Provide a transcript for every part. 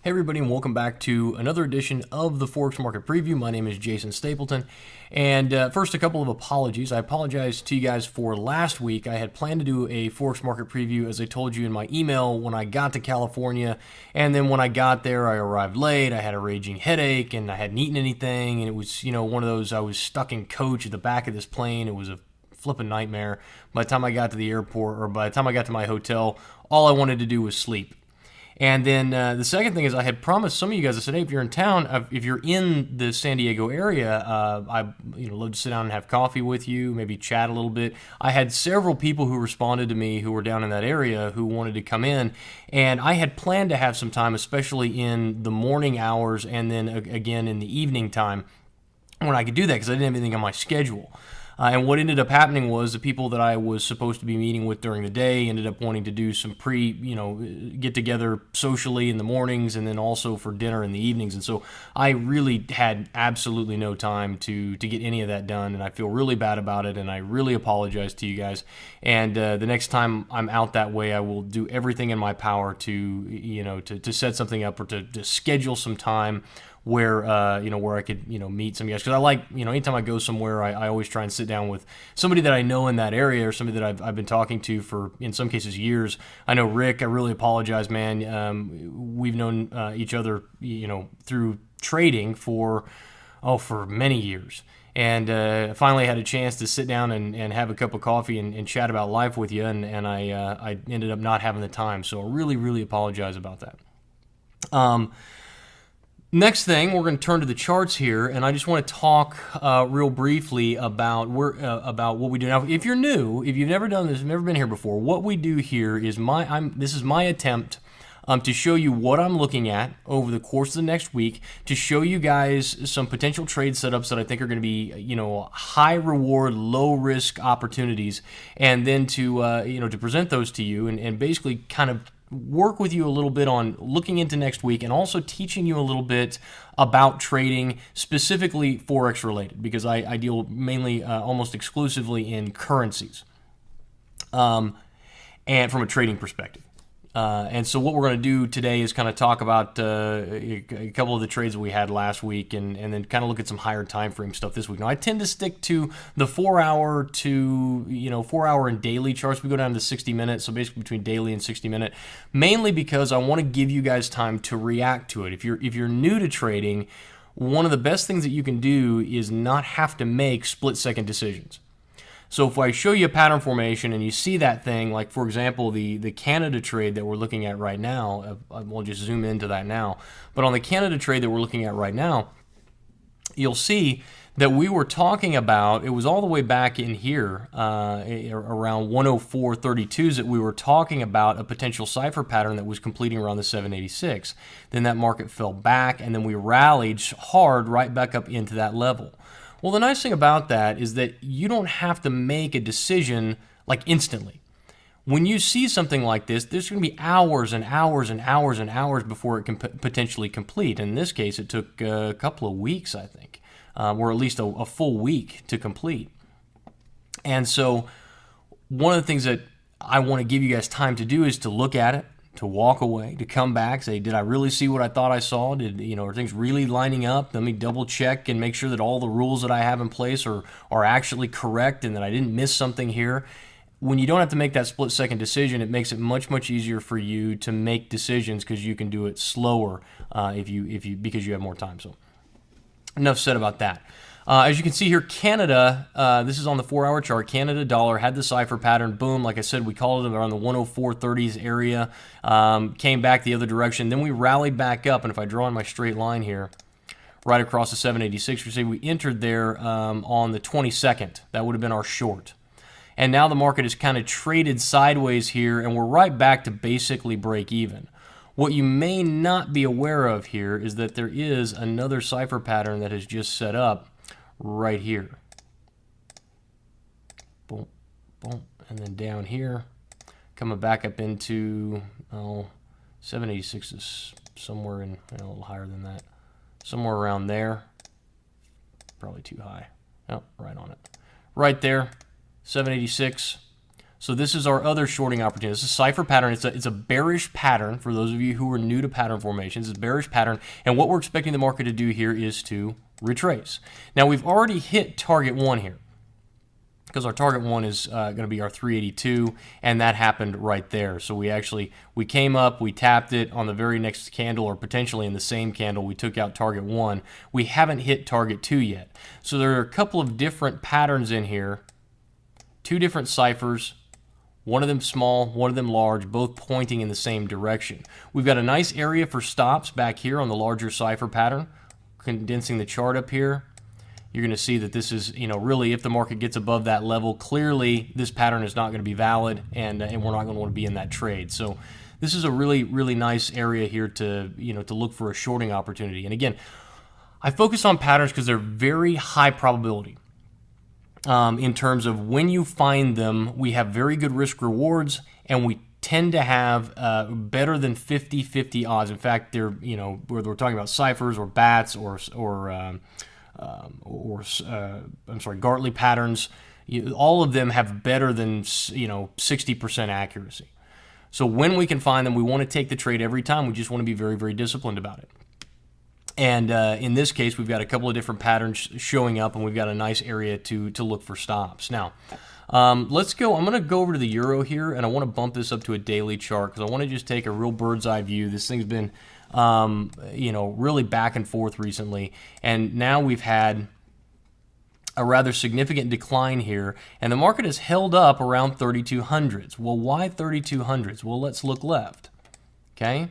Hey everybody, and welcome back to another edition of the Forex Market Preview. My name is Jason Stapleton, and first a couple of apologies. I apologize to you guys for last week. I had planned to do a Forex Market Preview, as I told you in my email, when I got to California, and then when I got there, I arrived late, I had a raging headache, and I hadn't eaten anything, and it was, one of those, I was stuck in coach at the back of this plane. It was a flipping nightmare. By the time I got to the airport, or by the time I got to my hotel, all I wanted to do was sleep. And then the second thing is, I had promised some of you guys. I said, hey, if you're in town, if you're in the San Diego area, I love to sit down and have coffee with you, maybe chat a little bit. I had several people who responded to me who were down in that area who wanted to come in, and I had planned to have some time, especially in the morning hours, and then again in the evening time when I could do that, because I didn't have anything on my schedule. And what ended up happening was the people that I was supposed to be meeting with during the day ended up wanting to do some get together socially in the mornings, and then also for dinner in the evenings. And so I really had absolutely no time to get any of that done, and I feel really bad about it, and I really apologize to you guys. And the next time I'm out that way, I will do everything in my power to set something up, or to schedule some time where where I could meet some guys, because I like anytime I go somewhere, I always try and sit down with somebody that I know in that area, or somebody that I've been talking to for, in some cases, years. I know Rick. I really apologize, man. We've known each other through trading for many years, and finally had a chance to sit down and have a cup of coffee and chat about life with you, and I ended up not having the time, so I really apologize about that. Next thing, we're going to turn to the charts here, and I just want to talk real briefly about what we do now. If you're new, if you've never done this, never been here before, what we do here is this is my attempt to show you what I'm looking at over the course of the next week, to show you guys some potential trade setups that I think are going to be high reward, low risk opportunities, and then to present those to you, and basically kind of work with you a little bit on looking into next week, and also teaching you a little bit about trading, specifically Forex related, because I deal mainly, almost exclusively in currencies, and from a trading perspective. And so what we're going to do today is kind of talk about a couple of the trades that we had last week, and then kind of look at some higher time frame stuff this week. Now, I tend to stick to the 4 hour to 4 hour and daily charts. We go down to 60 minutes, so basically between daily and 60 minute, mainly because I want to give you guys time to react to it. If you're new to trading, one of the best things that you can do is not have to make split-second decisions. So if I show you a pattern formation and you see that thing, like for example the Canada trade that we're looking at right now, we'll just zoom into that now, but on the Canada trade that we're looking at right now, you'll see that we were talking about, it was all the way back in here, around 104.32s, that we were talking about a potential cipher pattern that was completing around the 786. Then that market fell back, and then we rallied hard right back up into that level. Well, the nice thing about that is that you don't have to make a decision like instantly. When you see something like this, there's going to be hours and hours and hours and hours before it can potentially complete. In this case, it took a couple of weeks, I think, or at least a full week to complete. And so one of the things that I want to give you guys time to do is to look at it, to walk away, to come back, say, did I really see what I thought I saw? Are things really lining up? Let me double check and make sure that all the rules that I have in place are actually correct, and that I didn't miss something here. When you don't have to make that split-second decision, it makes it much easier for you to make decisions, because you can do it slower because you have more time. So enough said about that. As you can see here, Canada, this is on the 4 hour chart, Canada dollar had the cipher pattern. Boom, like I said, we called it around the 104.30s area, came back the other direction. Then we rallied back up, and if I draw in my straight line here, right across the 786, we see we entered there on the 22nd. That would have been our short. And now the market has kind of traded sideways here, and we're right back to basically break even. What you may not be aware of here is that there is another cipher pattern that has just set up right here. Boom, boom, and then down here, coming back up into 786 is somewhere in a little higher than that, somewhere around there. Probably too high. Oh, right on it, right there, 786. So this is our other shorting opportunity. This is a cipher pattern. It's a bearish pattern for those of you who are new to pattern formations. It's a bearish pattern, and what we're expecting the market to do here is to retrace. Now we've already hit target 1 here, because our target 1 is going to be our 382, and that happened right there. So we came up, we tapped it on the very next candle, or potentially in the same candle, we took out target 1. We haven't hit target 2 yet. So there are a couple of different patterns in here, 2 different ciphers, one of them small, one of them large, both pointing in the same direction. We've got a nice area for stops back here on the larger cipher pattern. Condensing the chart up here, you're going to see that this is, really, if the market gets above that level, clearly this pattern is not going to be valid, and we're not going to want to be in that trade. So this is a really, really nice area here to, to look for a shorting opportunity. And again, I focus on patterns because they're very high probability. In terms of when you find them, we have very good risk rewards, and we tend to have better than 50-50 odds. In fact, they're, whether we're talking about ciphers or bats or Gartley patterns, all of them have better than 60% accuracy. So when we can find them, we want to take the trade every time. We just want to be very, very disciplined about it. And in this case, we've got a couple of different patterns showing up, and we've got a nice area to look for stops. Now, let's go. I'm going to go over to the euro here, and I want to bump this up to a daily chart because I want to just take a real bird's eye view. This thing's been, really back and forth recently, and now we've had a rather significant decline here, and the market has held up around 3200s. Well, why 3200s? Well, let's look left. Okay.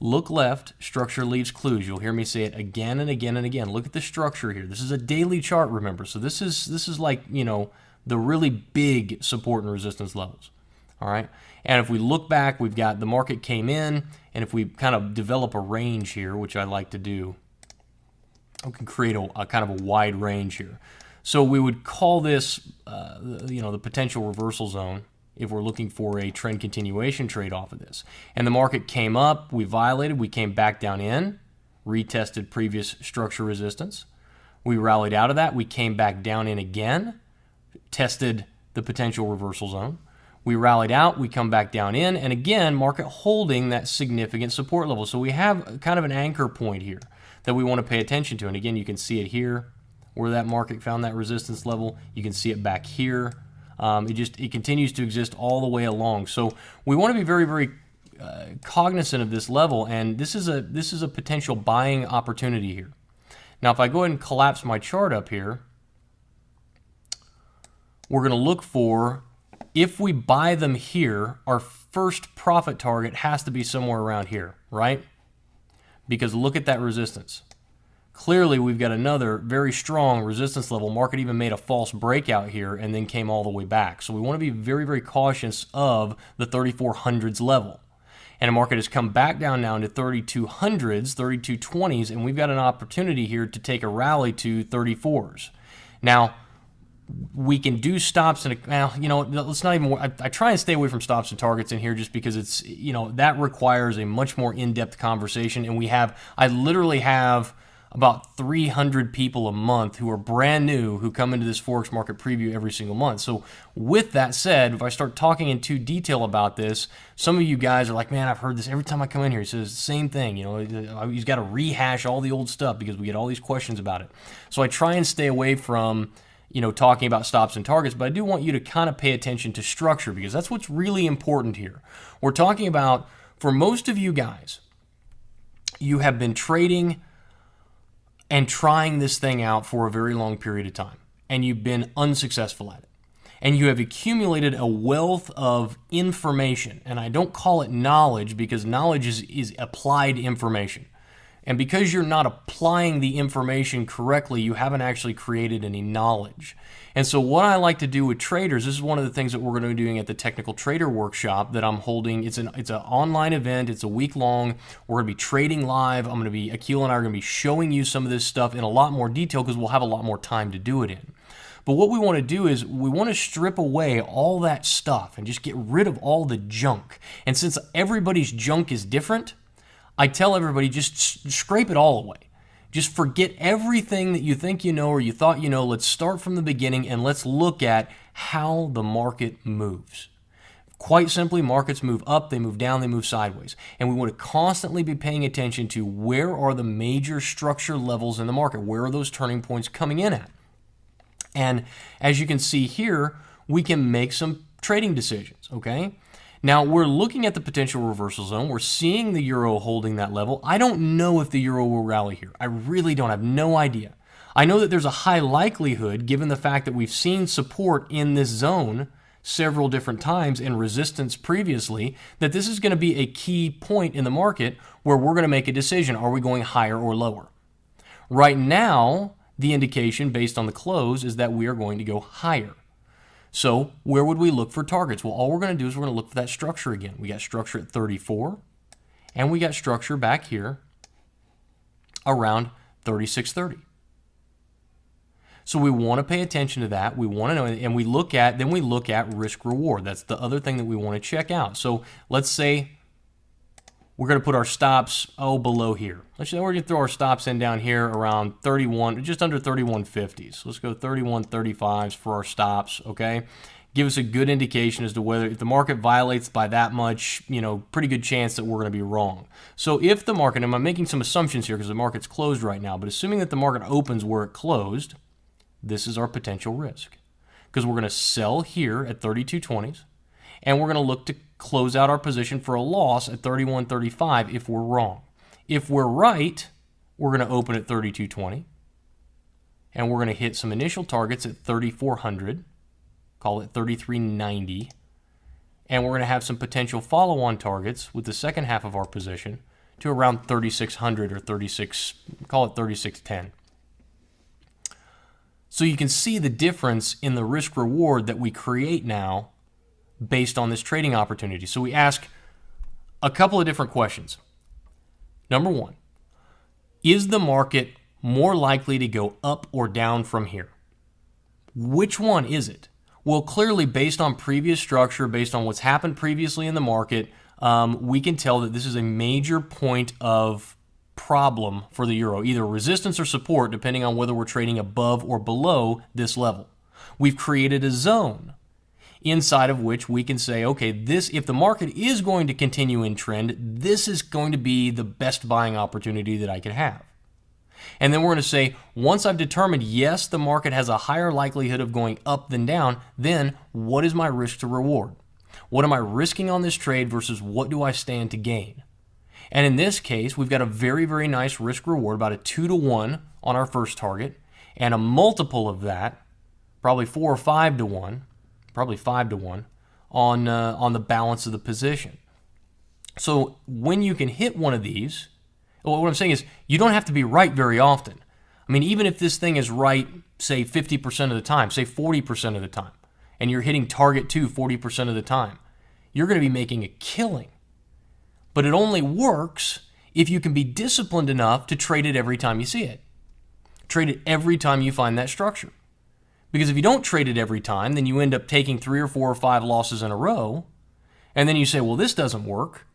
Look left, structure leaves clues. You'll hear me say it again and again and again. Look at the structure here. This is a daily chart, remember. So this is like, the really big support and resistance levels. All right? And if we look back, we've got the market came in, and if we kind of develop a range here, which I like to do, we can create a kind of a wide range here. So we would call this, the potential reversal zone, if we're looking for a trend continuation trade off of this. And the market came up, we violated, we came back down in, retested previous structure resistance. We rallied out of that, we came back down in again, tested the potential reversal zone. We rallied out, we come back down in, and again, market holding that significant support level. So we have kind of an anchor point here that we want to pay attention to. And again, you can see it here, where that market found that resistance level. You can see it back here. It continues to exist all the way along. So we want to be very, very cognizant of this level, and this is a potential buying opportunity here. Now, if I go ahead and collapse my chart up here, we're going to look for, if we buy them here, our first profit target has to be somewhere around here, right? Because look at that resistance. Clearly, we've got another very strong resistance level. Market even made a false breakout here and then came all the way back. So we want to be very, very cautious of the 3400s level. And the market has come back down now into 3200s, 3220s, and we've got an opportunity here to take a rally to 34s. Now, we can do stops and, let's not even, I try and stay away from stops and targets in here just because it's, that requires a much more in-depth conversation. And I literally have about 300 people a month who are brand new who come into this Forex market preview every single month. So with that said, if I start talking in too detail about this, some of you guys are like, man, I've heard this every time I come in here. He says the same thing. He's got to rehash all the old stuff because we get all these questions about it. So I try and stay away from talking about stops and targets, but I do want you to kind of pay attention to structure because that's what's really important here. We're talking about, for most of you guys, you have been trading and trying this thing out for a very long period of time, and you've been unsuccessful at it. And you have accumulated a wealth of information, and I don't call it knowledge because knowledge is applied information. And because you're not applying the information correctly, you haven't actually created any knowledge. And so what I like to do with traders, this is one of the things that we're going to be doing at the Technical Trader Workshop that I'm holding. It's an online event. It's a week long. We're going to be trading live. Akil and I are going to be showing you some of this stuff in a lot more detail because we'll have a lot more time to do it in. But what we want to do is we want to strip away all that stuff and just get rid of all the junk. And since everybody's junk is different, I tell everybody just scrape it all away. Just forget everything that you think you know or you thought you know. Let's start from the beginning and let's look at how the market moves. Quite simply, markets move up, they move down, they move sideways. And we want to constantly be paying attention to where are the major structure levels in the market? Where are those turning points coming in at? And as you can see here, we can make some trading decisions, okay? Now, we're looking at the potential reversal zone. We're seeing the euro holding that level. I don't know if the euro will rally here. I really don't. I have no idea. I know that there's a high likelihood, given the fact that we've seen support in this zone several different times and resistance previously, that this is going to be a key point in the market where we're going to make a decision. Are we going higher or lower? Right now, the indication based on the close is that we are going to go higher. So where would we look for targets? Well, all we're going to do is we're going to look for that structure again. We got structure at 34, and we got structure back here around 36.30. So we want to pay attention to that. We want to know, and then we look at risk reward. That's the other thing that we want to check out. So let's say we're going to put our stops below here. Let's say we're going to throw our stops in down here around 31, just under 31.50s. So let's go 31.35s for our stops, okay? Give us a good indication as to whether, if the market violates by that much, pretty good chance that we're going to be wrong. So if the market, and I'm making some assumptions here because the market's closed right now, but assuming that the market opens where it closed, this is our potential risk. Because we're going to sell here at 32.20s, and we're going to look to close out our position for a loss at 31.35 if we're wrong. If we're right, we're going to open at 32.20, and we're going to hit some initial targets at 3,400, call it 33.90, and we're going to have some potential follow-on targets with the second half of our position to around 3,600 or 36, call it 36.10. So you can see the difference in the risk reward that we create now based on this trading opportunity. So we ask a couple of different questions. Number one, is the market more likely to go up or down from here? Which one is it? Well, clearly based on previous structure, based on what's happened previously in the market, we can tell that this is a major point of problem for the euro, either resistance or support, depending on whether we're trading above or below this level. We've created a zone inside of which we can say, okay, if the market is going to continue in trend, this is going to be the best buying opportunity that I could have. And then we're going to say, once I've determined, yes, the market has a higher likelihood of going up than down, then what is my risk to reward? What am I risking on this trade versus what do I stand to gain? And in this case, we've got a very, very nice risk reward, about a 2-to-1 on our first target, and a multiple of that, probably 4 or 5 to 1, probably 5 to 1, on the balance of the position. So when you can hit one of these, well, what I'm saying is you don't have to be right very often. I mean, even if this thing is right, say 50% of the time, say 40% of the time, and you're hitting target 2 40% of the time, you're going to be making a killing. But it only works if you can be disciplined enough to trade it every time you see it. Trade it every time you find that structure. Because if you don't trade it every time, then you end up taking 3 or 4 or 5 losses in a row, and then you say, well, this doesn't work.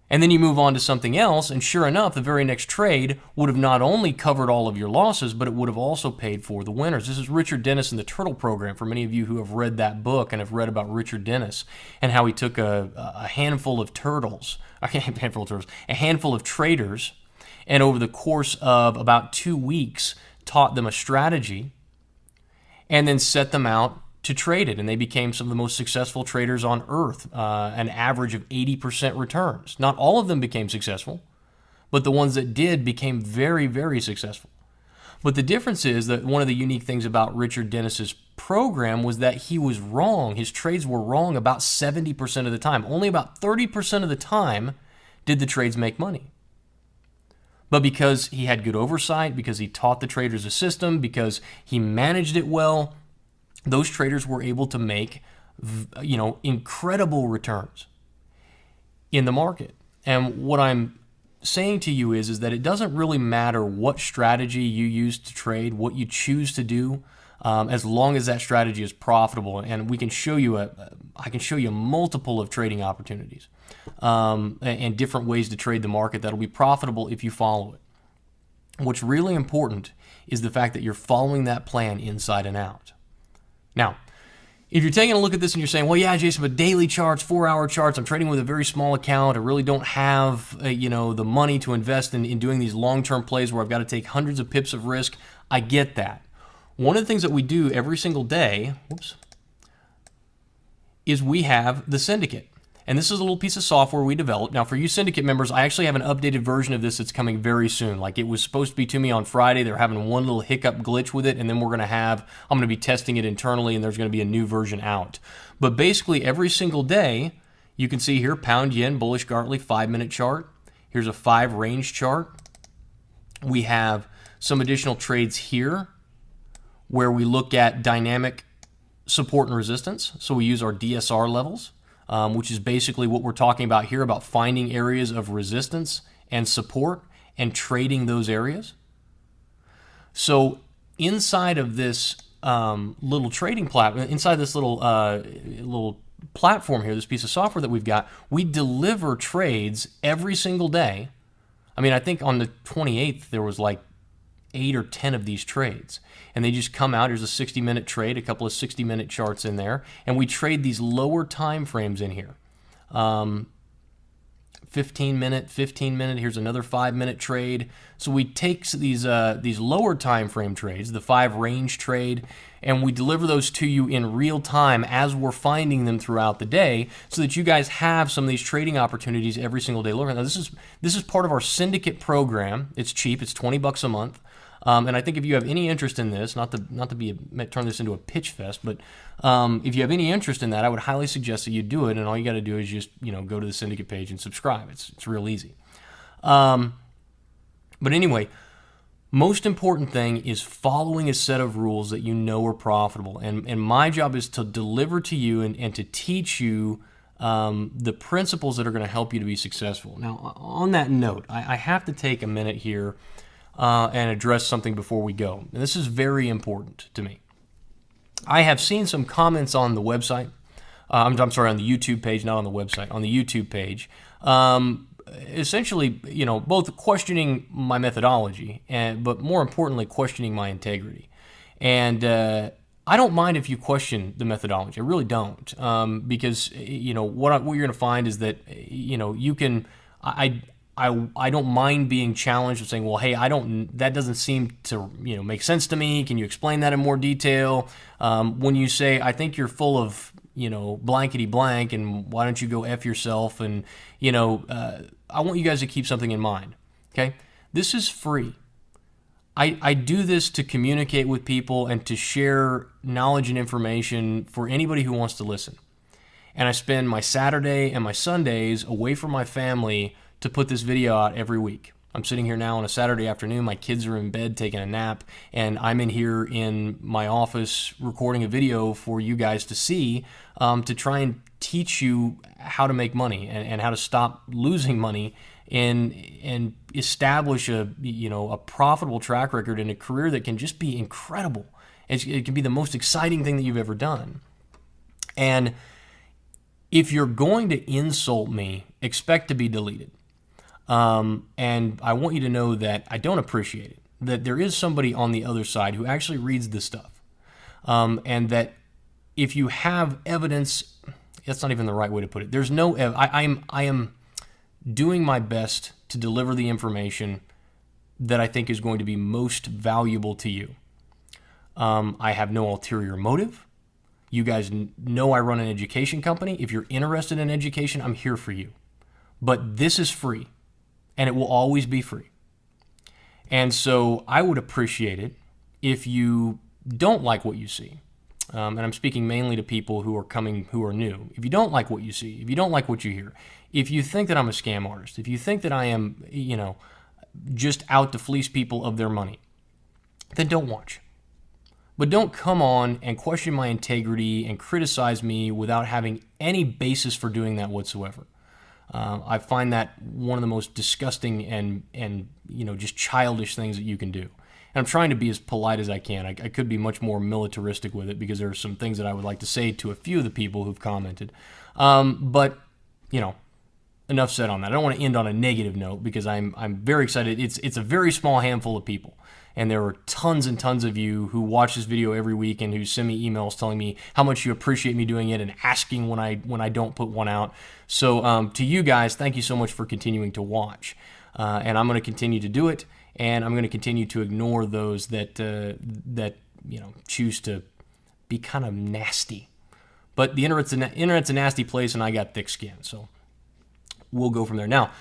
And then you move on to something else, and sure enough, the very next trade would have not only covered all of your losses, but it would have also paid for the winners. This is Richard Dennis in the Turtle Program, for many of you who have read that book and have read about Richard Dennis and how he took a handful of turtles, a handful of traders, and over the course of about 2 weeks, taught them a strategy and then set them out to trade it, and they became some of the most successful traders on earth, an average of 80% returns. Not all of them became successful, but the ones that did became very, very successful. But the difference is that one of the unique things about Richard Dennis's program was that he was wrong. His trades were wrong about 70% of the time. Only about 30% of the time did the trades make money. But because he had good oversight, because he taught the traders a system, because he managed it well, those traders were able to make, incredible returns in the market. And what I'm saying to you is that it doesn't really matter what strategy you use to trade, what you choose to do, as long as that strategy is profitable. And we can show you I can show you multiple of trading opportunities and different ways to trade the market that'll be profitable if you follow it. What's really important is the fact that you're following that plan inside and out. Now, if you're taking a look at this and you're saying, well, yeah, Jason, but daily charts, 4-hour charts, I'm trading with a very small account. I really don't have, the money to invest in doing these long-term plays where I've got to take hundreds of pips of risk. I get that. One of the things that we do every single day, is we have the Syndicate. And this is a little piece of software we developed. Now, for you Syndicate members, I actually have an updated version of this that's coming very soon. Like, it was supposed to be to me on Friday. They're having one little hiccup glitch with it, and then I'm going to be testing it internally, and there's going to be a new version out. But basically, every single day, you can see here, pound yen, bullish Gartley, 5-minute chart. Here's a 5-range chart. We have some additional trades here where we look at dynamic support and resistance. So we use our DSR levels. Which is basically what we're talking about here, about finding areas of resistance and support and trading those areas. So inside of this little trading platform, inside this little platform here, this piece of software that we've got, we deliver trades every single day. I mean, I think on the 28th, there was like 8 or 10 of these trades. And they just come out. Here's a 60-minute trade, a couple of 60-minute charts in there. And we trade these lower time frames in here. 15-minute, 15-minute. Here's another 5-minute trade. So we take these lower time frame trades, the 5-range trade, and we deliver those to you in real time as we're finding them throughout the day, so that you guys have some of these trading opportunities every single day. Now, this is part of our Syndicate program. It's cheap. It's $20 a month. And I think if you have any interest in this, not to turn this into a pitch fest, but if you have any interest in that, I would highly suggest that you do it. And all you got to do is just go to the Syndicate page and subscribe. It's real easy. But anyway, most important thing is following a set of rules that you know are profitable. And my job is to deliver to you and to teach you the principles that are going to help you to be successful. Now, on that note, I have to take a minute here and address something before we go. And this is very important to me. I have seen some comments on the website. I'm sorry, on the YouTube page, not on the website, on the YouTube page. Essentially, both questioning my methodology, but more importantly, questioning my integrity. And I don't mind if you question the methodology. I really don't, because what you're going to find is that you can. I don't mind being challenged with saying, well, hey, that doesn't seem to make sense to me. Can you explain that in more detail? When you say, I think you're full of blankety blank, and why don't you go F yourself? And I want you guys to keep something in mind. Okay, this is free. I do this to communicate with people and to share knowledge and information for anybody who wants to listen. And I spend my Saturday and my Sundays away from my family to put this video out every week. I'm sitting here now on a Saturday afternoon. My kids are in bed taking a nap, and I'm in here in my office recording a video for you guys to see, to try and teach you how to make money and how to stop losing money and establish a profitable track record in a career that can just be incredible. It can be the most exciting thing that you've ever done. And if you're going to insult me, expect to be deleted. And I want you to know that I don't appreciate it, that there is somebody on the other side who actually reads this stuff. And that if you have evidence, that's not even the right way to put it. There's no, I am doing my best to deliver the information that I think is going to be most valuable to you. I have no ulterior motive. You guys know I run an education company. If you're interested in education, I'm here for you. But this is free, and it will always be free. And so I would appreciate it if you don't like what you see. And I'm speaking mainly to people who are new. If you don't like what you see, if you don't like what you hear, if you think that I'm a scam artist, if you think that I am, just out to fleece people of their money, then don't watch. But don't come on and question my integrity and criticize me without having any basis for doing that whatsoever. I find that one of the most disgusting and just childish things that you can do. And I'm trying to be as polite as I can. I could be much more militaristic with it because there are some things that I would like to say to a few of the people who've commented. But enough said on that. I don't want to end on a negative note because I'm very excited. It's a very small handful of people, and there are tons and tons of you who watch this video every week and who send me emails telling me how much you appreciate me doing it and asking when I don't put one out. So to you guys, thank you so much for continuing to watch, and I'm going to continue to do it, and I'm going to continue to ignore those that choose to be kind of nasty. But the internet's a nasty place, and I got thick skin, so we'll go from there. Now,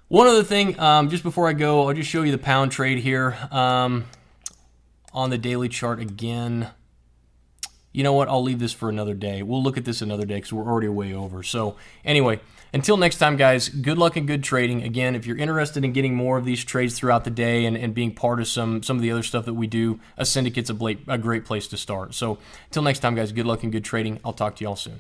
one other thing, just before I go, I'll just show you the pound trade here on the daily chart again. You know what? I'll leave this for another day. We'll look at this another day because we're already way over. So anyway, until next time, guys, good luck and good trading. Again, if you're interested in getting more of these trades throughout the day and being part of some of the other stuff that we do, a syndicate's a great place to start. So until next time, guys, good luck and good trading. I'll talk to you all soon.